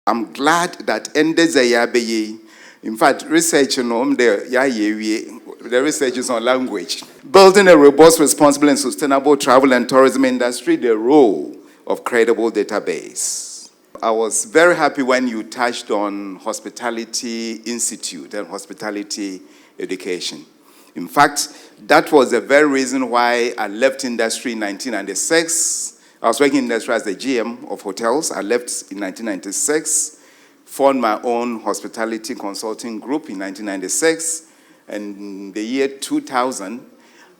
I'm glad that Endezayabe, in fact, research on the research is on language. Building a robust, responsible, and sustainable travel and tourism industry, the role of credible database. I was very happy when you touched on Hospitality Institute and hospitality education. In fact, that was the very reason why I left industry in 1996. I was working in industry as the GM of hotels. I left in 1996, formed my own hospitality consulting group in 1996, and in the year 2000,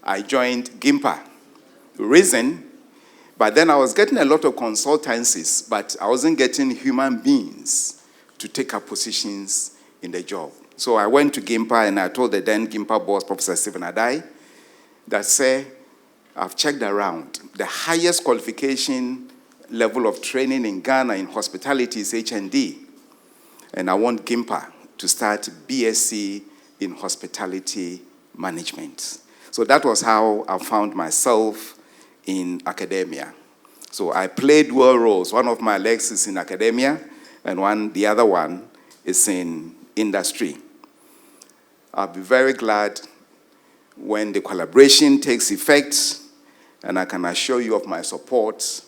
I joined GIMPA. Reason, but then I was getting a lot of consultancies, but I wasn't getting human beings to take up positions in the job. So I went to GIMPA and I told the then GIMPA boss, Professor Stephen Adai, that say, I've checked around. The highest qualification level of training in Ghana in hospitality is HND. And I want GIMPA to start BSc in hospitality management. So that was how I found myself in academia. So I played dual roles. One of my legs is in academia, and the other one is in industry. I'll be very glad when the collaboration takes effect, and I can assure you of my support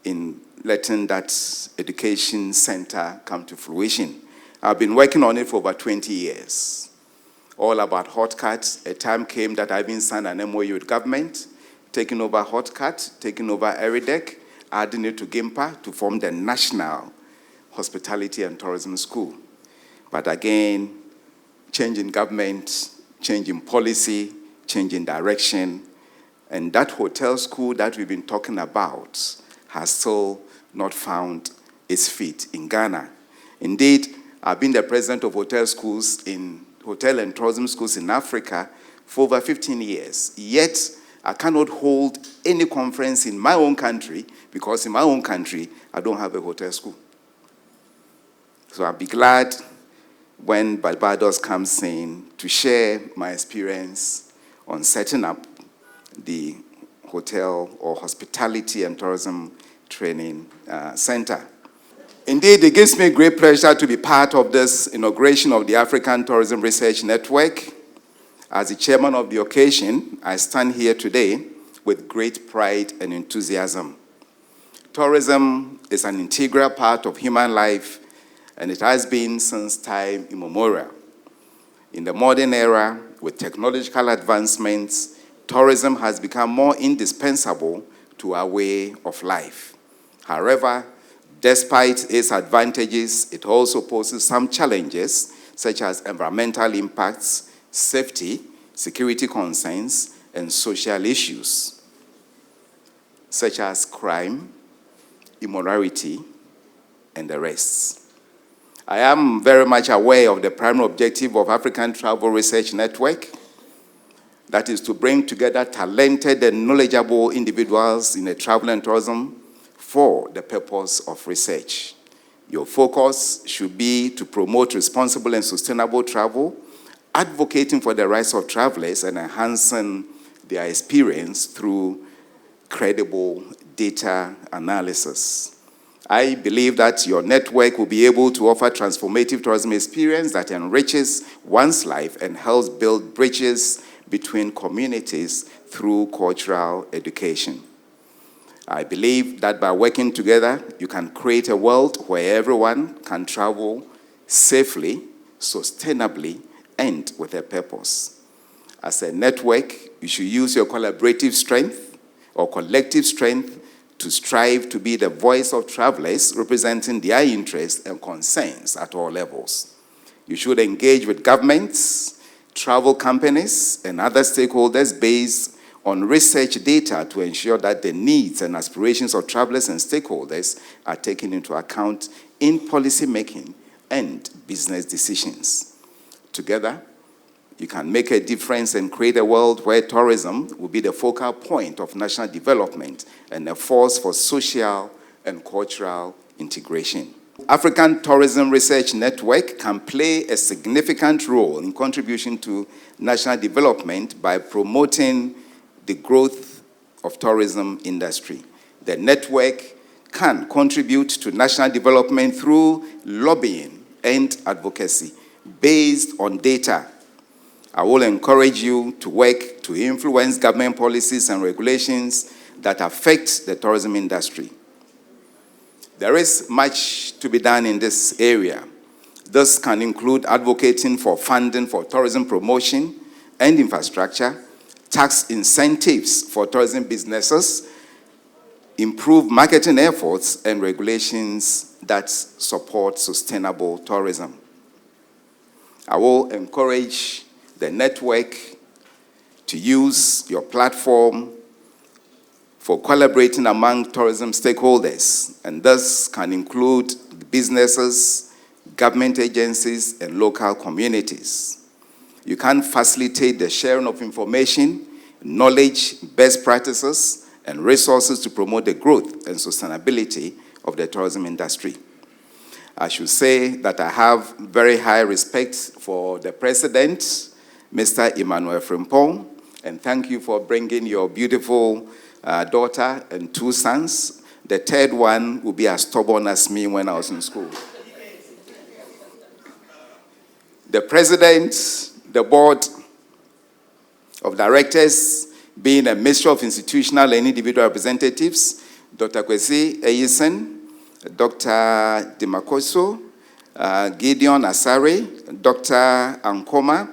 in letting that education center come to fruition. I've been working on it for over 20 years. All about Hotcat. A time came that I even signed an MOU with government, taking over Hotcat, taking over Eridec, adding it to GIMPA to form the National Hospitality and Tourism School. But again, change in government, change in policy, change in direction, and that hotel school that we've been talking about has still not found its feet in Ghana. Indeed, I've been the president of hotel and tourism schools in Africa for over 15 years. Yet, I cannot hold any conference in my own country because in my own country, I don't have a hotel school. So I'll be glad when Barbados comes in to share my experience on setting up the hotel or hospitality and tourism training center. Indeed, it gives me great pleasure to be part of this inauguration of the African Tourism Research Network. As the chairman of the occasion, I stand here today with great pride and enthusiasm. Tourism is an integral part of human life, and it has been since time immemorial. In the modern era, with technological advancements, tourism has become more indispensable to our way of life. However, despite its advantages, it also poses some challenges, such as environmental impacts, safety, security concerns, and social issues, such as crime, immorality, and the rest. I am very much aware of the primary objective of African Travel Research Network, that is to bring together talented and knowledgeable individuals in the travel and tourism for the purpose of research. Your focus should be to promote responsible and sustainable travel, advocating for the rights of travelers and enhancing their experience through credible data analysis. I believe that your network will be able to offer transformative tourism experience that enriches one's life and helps build bridges between communities through cultural education. I believe that by working together, you can create a world where everyone can travel safely, sustainably, and with a purpose. As a network, you should use your collaborative strength or collective strength to strive to be the voice of travelers representing their interests and concerns at all levels. You should engage with governments, travel companies, and other stakeholders based on research data to ensure that the needs and aspirations of travelers and stakeholders are taken into account in policy making and business decisions. Together, you can make a difference and create a world where tourism will be the focal point of national development and a force for social and cultural integration. African Tourism Research Network can play a significant role in contribution to national development by promoting the growth of tourism industry. The network can contribute to national development through lobbying and advocacy based on data. I will encourage you to work to influence government policies and regulations that affect the tourism industry. There is much to be done in this area. This can include advocating for funding for tourism promotion and infrastructure, tax incentives for tourism businesses, improve marketing efforts, and regulations that support sustainable tourism. I will encourage the network to use your platform for collaborating among tourism stakeholders, and this can include businesses, government agencies, and local communities. You can facilitate the sharing of information, knowledge, best practices, and resources to promote the growth and sustainability of the tourism industry. I should say that I have very high respect for the president, Mr. Emmanuel Frimpong, and thank you for bringing your beautiful daughter and 2 sons. The third one will be as stubborn as me when I was in school. The president, the board of directors, being a mixture of institutional and individual representatives, Dr. Kwesi Eyisen, Dr. Dimakoso, Gideon Asare, Dr. Ankoma,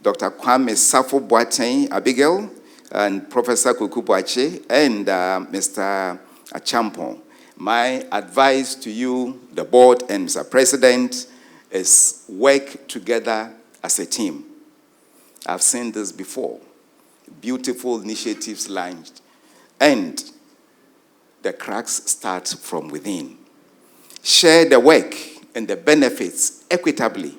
Dr. Kwame Safo Boateng Abigail, and Professor Kuku Boache, and Mr. Achampong. My advice to you, the board and Mr. President, is work together as a team. I've seen this before. Beautiful initiatives launched, and the cracks start from within. Share the work and the benefits equitably.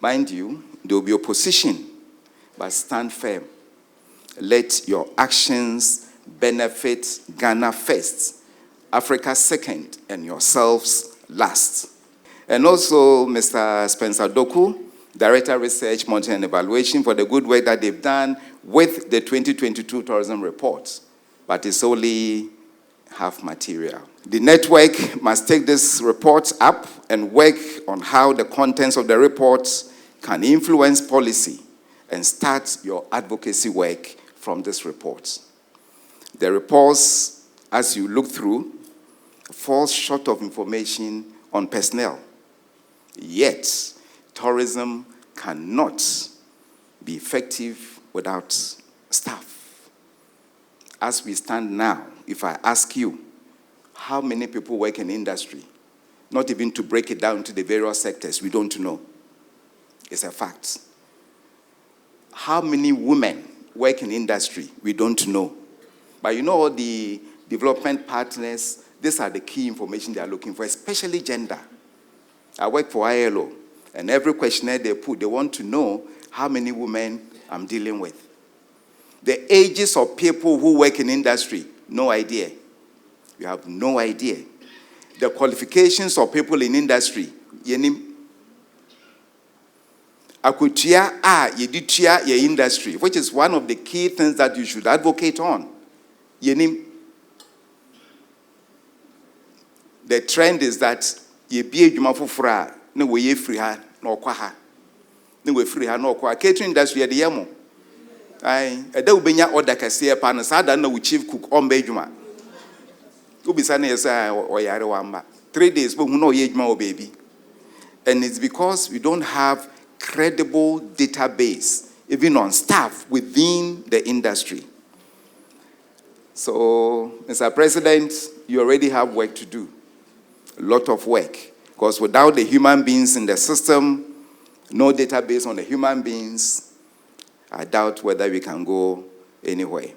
Mind you, there will be opposition, but stand firm. Let your actions benefit Ghana first, Africa second, and yourselves last. And also, Mr. Spencer Doku, Director Research, Monitoring and Evaluation, for the good work that they've done with the 2022 tourism report. But it's only half material. The network must take this report up and work on how the contents of the report can influence policy, and start your advocacy work from this report. The reports, as you look through, falls short of information on personnel. Yet, tourism cannot be effective without staff. As we stand now, if I ask you, how many people work in industry? Not even to break it down to the various sectors, we don't know. It's a fact. How many women work in industry? We don't know. But you know, all the development partners, these are the key information they are looking for, especially gender. I work for ILO, and every questionnaire they put, they want to know how many women I'm dealing with. The ages of people who work in industry, no idea. You have no idea. The qualifications of people in industry, akutia yeditia ye industry, which is one of the key things that you should advocate on. The trend is that ye be adwuma foforo a na we ye free ha na okwa ha na we free ha na okwa catering industry ye de yemo ai eda ubenya order kase pa na sada na we chief cook on be adwuma ubisa na yesa oyare wamba 3 days bo hu na oye adwuma o baby. And it's because we don't have credible database even on staff within the industry. So, Mr. President, you already have work to do. A lot of work. Because without the human beings in the system, no database on the human beings, I doubt whether we can go anywhere.